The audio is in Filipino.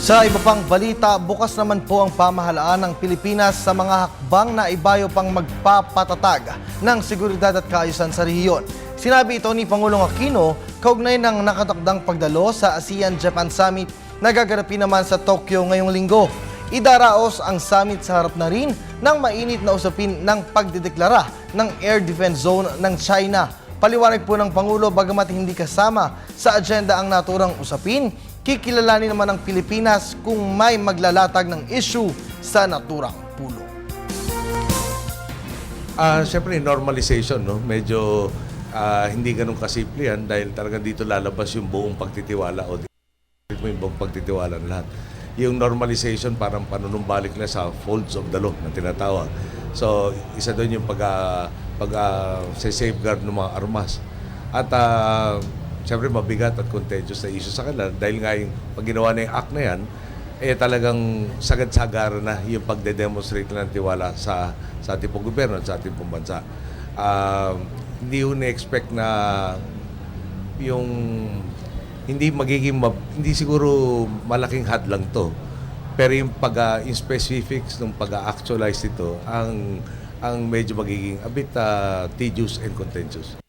Sa iba pang balita, bukas naman po ang pamahalaan ng Pilipinas sa mga hakbang na ibayo pang magpapatatag ng seguridad at kaayusan sa rehiyon. Sinabi ito ni Pangulong Aquino kaugnay ng nakatakdang pagdalo sa ASEAN-Japan Summit na gaganapin naman sa Tokyo ngayong linggo. Idaraos ang summit sa harap na rin ng mainit na usapin ng pagdedeklara ng Air Defense Zone ng China. Paliwanag po ng Pangulo, bagamat hindi kasama sa agenda ang naturang usapin, kikilalanin naman ng Pilipinas kung may maglalatag ng issue sa naturang pulong. Siyempre, normalization, no? Medyo hindi ganun kasimple yan dahil talagang dito lalabas yung buong pagtitiwala o yung buong pagtitiwala ng lahat. Yung normalization parang panunumbalik na sa folds of the law na tinatawag. So, isa doon yung safeguard ng mga armas. At siyempre mabigat at contagious na issue sa kanila dahil nga yung pag ginawa na yung act na yan, talagang sagad-sagara na yung pagde-demonstrate ng tiwala sa ating pong gobyerno at sa ating pong bansa. Hindi ko na-expect na yung hindi siguro malaking hadlang to. Pero yung yung specifics ng pag-actualize ito ang medyo magiging a bit tedious and contentious.